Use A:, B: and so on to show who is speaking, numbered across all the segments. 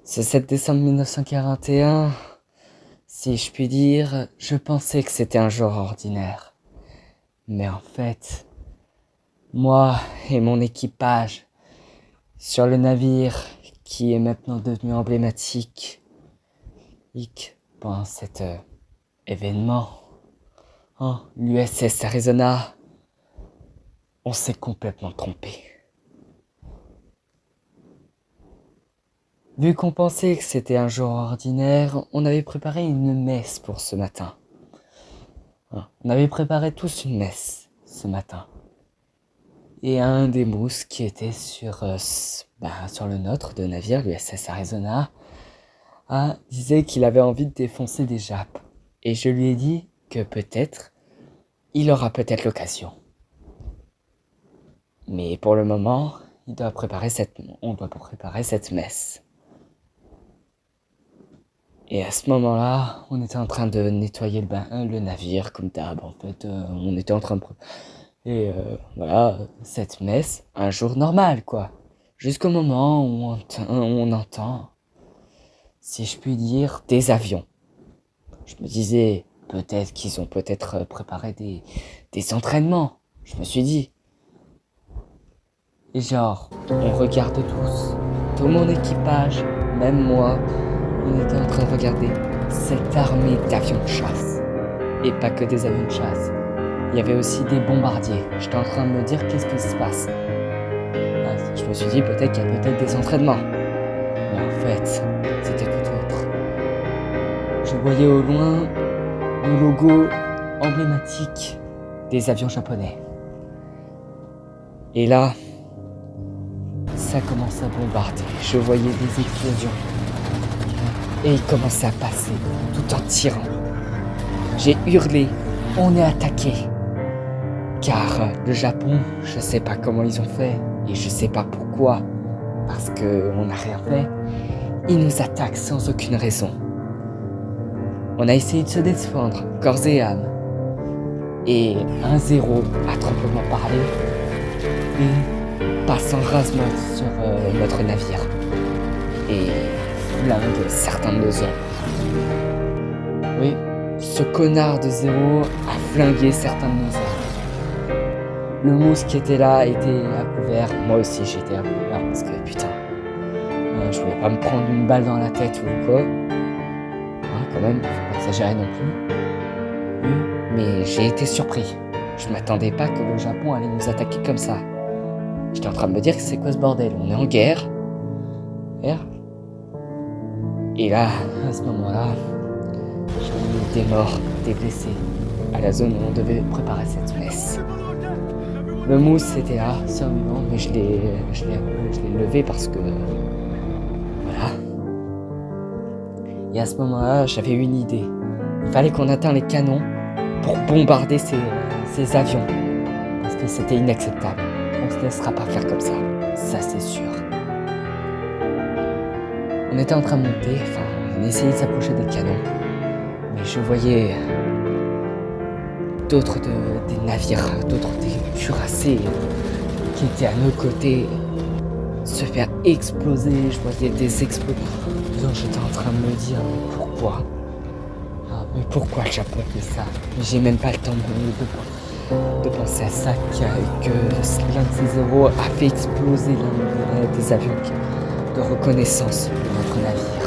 A: Ce 7 décembre 1941, si je puis dire, je pensais que c'était un jour ordinaire. Mais en fait, moi et mon équipage, sur le navire qui est maintenant devenu emblématique, pendant cet événement, l'USS Arizona, on s'est complètement trompé. Vu qu'on pensait que c'était un jour ordinaire, on avait préparé une messe pour ce matin. On avait préparé tous une messe ce matin. Et un des mousses qui était sur le nôtre de navire, l'USS Arizona, disait qu'il avait envie de défoncer des jappes. Et je lui ai dit que peut-être, il aura peut-être l'occasion. Mais pour le moment, on doit préparer cette messe. Et à ce moment-là, on était en train de nettoyer le navire, comme d'hab. En fait, on était en train de... voilà, cette messe, un jour normal, quoi. Jusqu'au moment où on entend, si je puis dire, des avions. Je me disais, peut-être qu'ils ont préparé des entraînements. Je me suis dit. Et genre, on regarde tous. Tout mon équipage, même moi, on était en train de regarder cette armée d'avions de chasse. Et pas que des avions de chasse. Il y avait aussi des bombardiers. J'étais en train de me dire qu'est-ce qui se passe. Je me suis dit peut-être qu'il y a peut-être des entraînements. Mais en fait, c'était tout autre. Je voyais au loin le logo emblématique des avions japonais. Et là, ça commençait à bombarder. Je voyais des explosions. Et ils commençaient à passer tout en tirant. J'ai hurlé, on est attaqué. Car le Japon, je sais pas comment ils ont fait, et je sais pas pourquoi, parce qu'on n'a rien fait, ils nous attaquent sans aucune raison. On a essayé de se défendre, corps et âme. Et 1-0 à tremblement parlé, et passe en rasement sur notre navire. Et flingue certains de nos hommes. Oui, ce connard de Zéro a flingué certains de nos hommes. Le mousse qui était là était à couvert. Moi aussi j'étais à couvert parce que putain, je voulais pas me prendre une balle dans la tête ou quoi. Quand même, faut pas exagérer non plus. Mais j'ai été surpris. Je m'attendais pas que le Japon allait nous attaquer comme ça. J'étais en train de me dire que c'est quoi ce bordel? On est en guerre. Et là, à ce moment-là, j'ai eu des morts, des blessés à la zone où on devait préparer cette messe. Le mousse était là, survivant, mais je l'ai levé parce que... Voilà. Et à ce moment-là, j'avais une idée. Il fallait qu'on atteigne les canons pour bombarder ces avions. Parce que c'était inacceptable. On se laissera pas faire comme ça. Ça, c'est sûr. On était en train de monter, on essayait de s'approcher des canons. Mais je voyais... d'autres des navires, d'autres des cuirassés qui étaient à nos côtés se faire exploser. Je voyais des explosions. J'étais en train de me dire, mais pourquoi? Mais pourquoi le Japon fait ça? J'ai même pas le temps de penser à ça, que l'un de ces héros a fait exploser l'un des avions de reconnaissance de notre navire.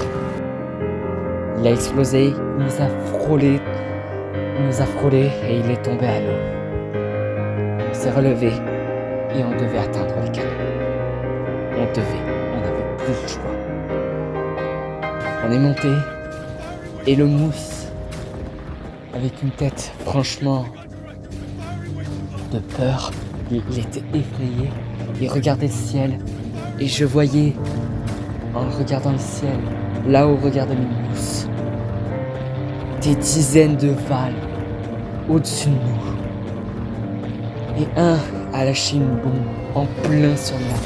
A: Il a explosé, il nous a frôlé et il est tombé à l'eau. On s'est relevé et on devait atteindre les canons. On n'avait plus le choix. On est monté et le mousse, avec une tête franchement de peur, il était effrayé, il regardait le ciel et je voyais, en regardant le ciel, là où regardaient les mousses, des dizaines de valves au-dessus de nous. Et un a lâché une bombe en plein sur le navire.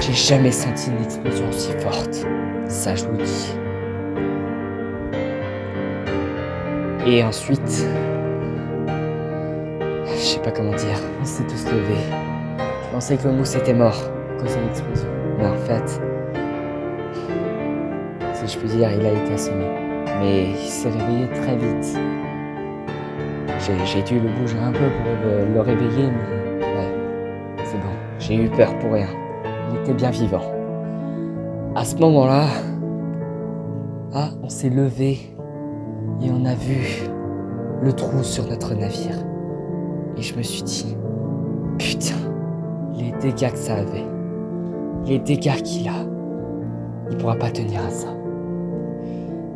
A: J'ai jamais senti une explosion aussi forte. Ça, je vous le dis. Et ensuite, sais pas comment dire, on s'est tous levés. Je pensais que le mousse était mort à cause de l'explosion. Mais en fait, si je puis dire, il a été assommé. Mais il s'est réveillé très vite. J'ai dû le bouger un peu pour le réveiller, mais ouais, c'est bon. J'ai eu peur pour rien. Il était bien vivant. À ce moment-là, on s'est levé et on a vu le trou sur notre navire. Et je me suis dit, putain, les dégâts que ça avait, les dégâts qu'il a, il pourra pas tenir à ça.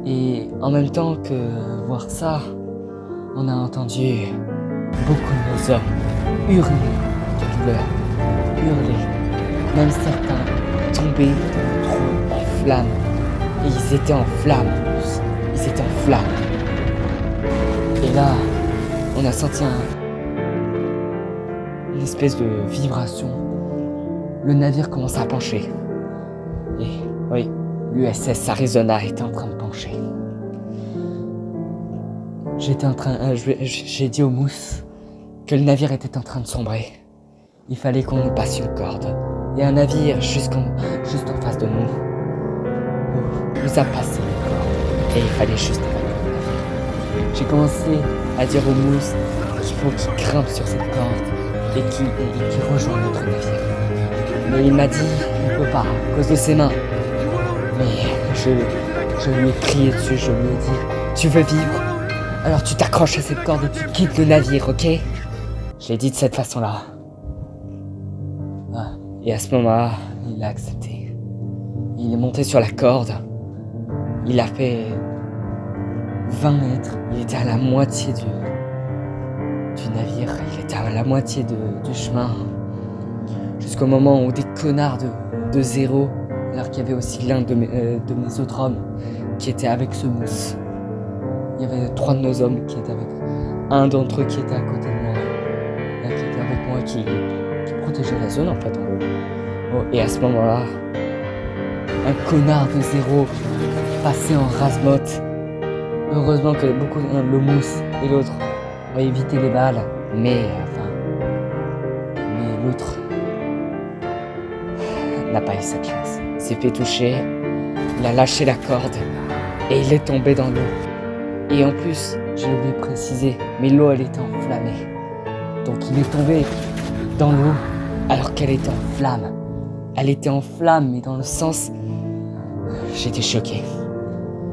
A: Et en même temps que voir ça, on a entendu beaucoup de nos hommes hurler de douleur, hurler, même certains tomber dans le trou en flammes. Et ils étaient en flammes, ils étaient en flammes. Et là, on a senti une espèce de vibration. Le navire commençait à pencher. Et oui, l'USS Arizona était en train de pencher. J'ai dit au mousse que le navire était en train de sombrer. Il fallait qu'on nous passe une corde. Et un navire juste en face de nous nous a passé une corde. Et il fallait juste évacuer le navire. J'ai commencé à dire au mousse qu'il faut qu'il grimpe sur cette corde et qu'il rejoigne notre navire. Mais il m'a dit qu'il ne peut pas à cause de ses mains. Mais je lui ai crié dessus, je lui ai dit, tu veux vivre? Alors tu t'accroches à cette corde et tu quittes le navire, ok? Je l'ai dit de cette façon-là. Et à ce moment-là, il a accepté. Il est monté sur la corde. Il a fait 20 mètres. Il était à la moitié du navire. Il était à la moitié du chemin. Jusqu'au moment où des connards de zéro, alors qu'il y avait aussi l'un de mes autres hommes qui était avec ce mousse. Il y avait 3 de nos hommes qui étaient avec. Un d'entre eux qui était à côté de moi. Qui était avec moi, qui protégeait la zone en fait en gros. Et à ce moment-là, un connard de zéro passait en rase-motte. Heureusement que le mousse et l'autre ont évité les balles. Mais l'autre n'a pas eu cette chance. Il s'est fait toucher, il a lâché la corde et il est tombé dans l'eau. Et en plus, j'ai oublié de préciser, mais l'eau elle était enflammée. Donc il est tombé dans l'eau alors qu'elle était en flammes. Elle était en flammes, mais dans le sens... J'étais choqué.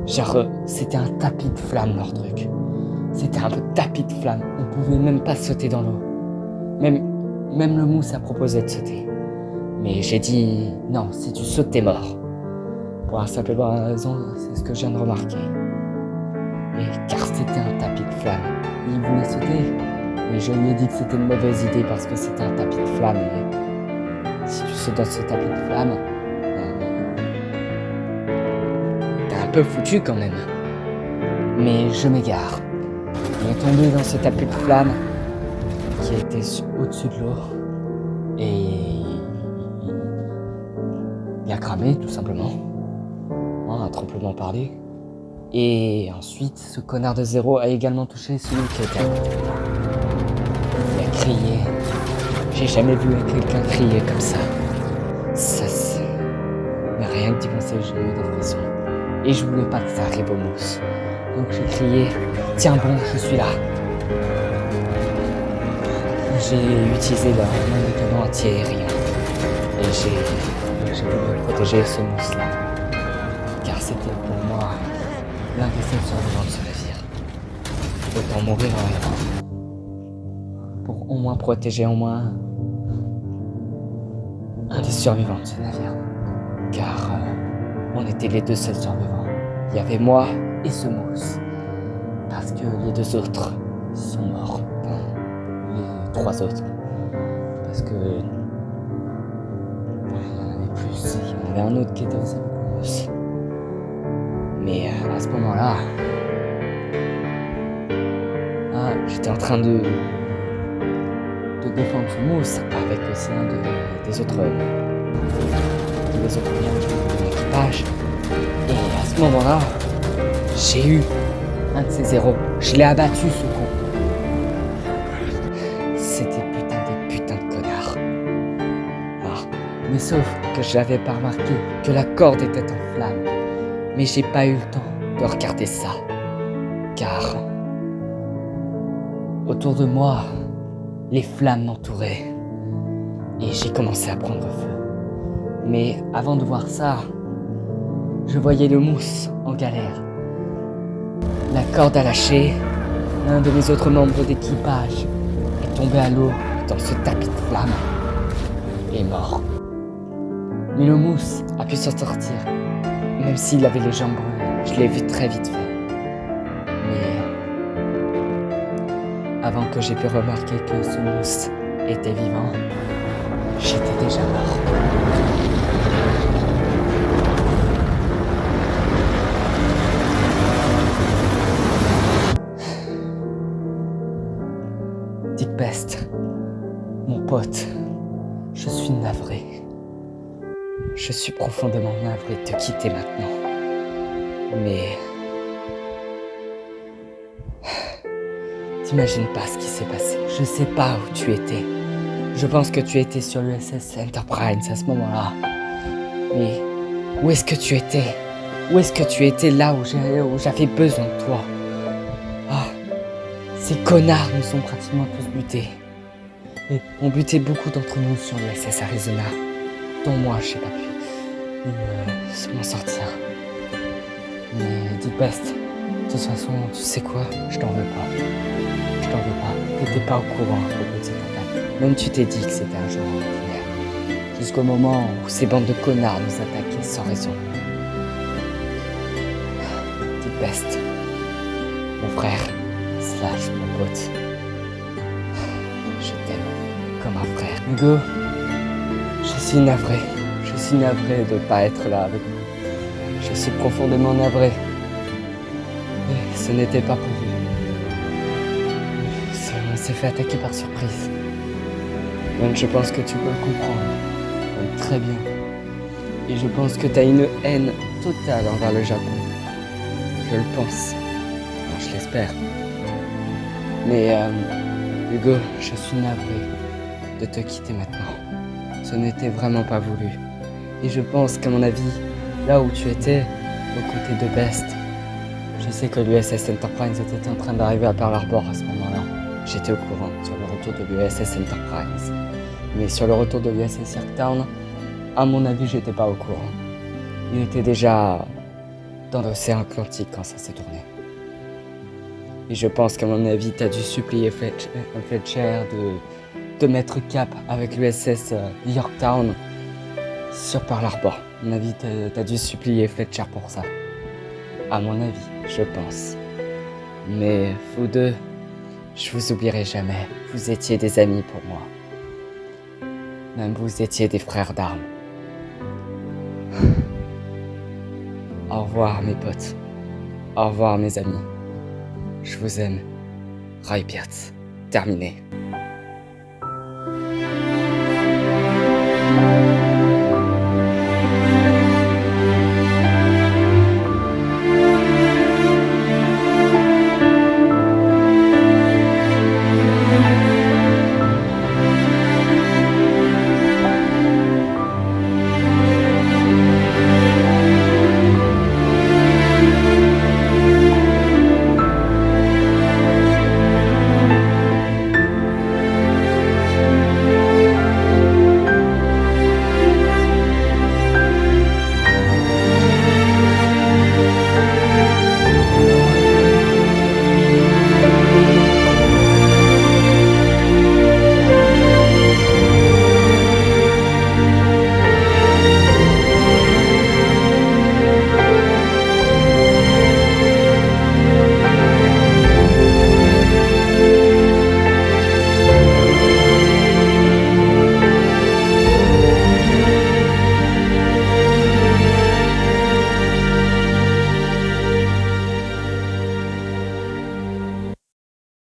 A: Genre, c'était un tapis de flammes leur truc. C'était un tapis de flammes. On pouvait même pas sauter dans l'eau. Même le mousse a proposé de sauter. Mais j'ai dit, non, si tu sautes, t'es mort. Pour la simple bonne raison, c'est ce que je viens de remarquer. Car c'était un tapis de flammes. Il voulait sauter. Et je lui ai dit que c'était une mauvaise idée parce que c'était un tapis de flammes. Et si tu sautes dans ce tapis de flammes, t'es un peu foutu quand même. Mais je m'égare. Il est tombé dans ce tapis de flammes qui était au-dessus de l'eau. Et il a cramé tout simplement. Un tremblement parlé. Et ensuite, ce connard de zéro a également touché celui qui était à côté de moi. Il a crié. J'ai jamais vu quelqu'un crier comme ça. Mais rien que d'y penser, j'ai eu des frissons. Et je voulais pas que ça arrive au mousse. Donc j'ai crié, tiens bon, je suis là. J'ai utilisé mon canon anti-aérien. Et j'ai voulu protéger ce mousse-là. Car c'était pour moi l'un des seuls survivants de ce navire. Autant mourir en héros. Pour au moins protéger au moins un des survivants de ce navire. Car on était les 2 seuls survivants. Il y avait moi et ce mousse. Parce que les 2 autres sont morts. Enfin, les 3 autres. Parce que... il y en avait plus. Il y en avait un autre qui était aussi avec le mousse. Mais à ce moment-là... j'étais en train de défendre ce mousse avec aussi un des autres membres de l'équipage. Et à ce moment-là, j'ai eu un de ces zéros. Je l'ai abattu, ce con. Mais sauf que je n'avais pas remarqué que la corde était en flammes. Mais j'ai pas eu le temps de regarder ça. Car autour de moi, les flammes m'entouraient. Et j'ai commencé à prendre feu. Mais avant de voir ça, je voyais le mousse en galère. La corde a lâché. L'un de mes autres membres d'équipage est tombé à l'eau dans ce tapis de flammes et est mort. Mais le mousse a pu s'en sortir, même s'il avait les jambes brûlées. Je l'ai vu très vite fait. Mais avant que j'ai pu remarquer que ce mousse était vivant, j'étais déjà mort. Dick Best, mon pote, je suis navré. Je suis profondément navré de te quitter maintenant. Mais t'imagines pas ce qui s'est passé. Je sais pas où tu étais. Je pense que tu étais sur l'USS Enterprise à ce moment-là. Mais où est-ce que tu étais? Où est-ce que tu étais là où j'avais besoin de toi? Ah, ces connards nous ont pratiquement tous butés. Et ont buté beaucoup d'entre nous sur l'USS Arizona. Dont moi, je sais pas pu m'en sortir. Mais Dick Best, de toute façon, tu sais quoi? Je t'en veux pas. Je t'en veux pas. T'étais pas au courant à propos de cette attaque. Même tu t'es dit que c'était un jour ordinaire. Jusqu'au moment où ces bandes de connards nous attaquaient sans raison. Dick Best, mon frère, slash mon pote. Je t'aime comme un frère. Hugo, je suis navré. Je suis navré de ne pas être là avec vous. Je suis profondément navré. Et ce n'était pas prévu. On s'est fait attaquer par surprise. Donc je pense que tu peux le comprendre. Très bien. Et je pense que tu as une haine totale envers le Japon. Je le pense. Enfin, je l'espère. Mais Hugo, je suis navré de te quitter maintenant. Ce n'était vraiment pas voulu. Et je pense qu'à mon avis, là où tu étais, aux côtés de Best, je sais que l'USS Enterprise était en train d'arriver à Pearl Harbor à ce moment-là. J'étais au courant sur le retour de l'USS Enterprise. Mais sur le retour de l'USS Yorktown, à mon avis, j'étais pas au courant. Il était déjà dans l'océan Atlantique quand ça s'est tourné. Et je pense qu'à mon avis, t'as dû supplier Fletcher de mettre cap avec l'USS Yorktown sur Pearl Harbor. À mon avis, t'as dû supplier Fletcher pour ça. À mon avis, je pense. Mais vous deux, je vous oublierai jamais. Vous étiez des amis pour moi. Même vous étiez des frères d'armes. Au revoir mes potes. Au revoir mes amis. Je vous aime. Ray Pierce. Terminé.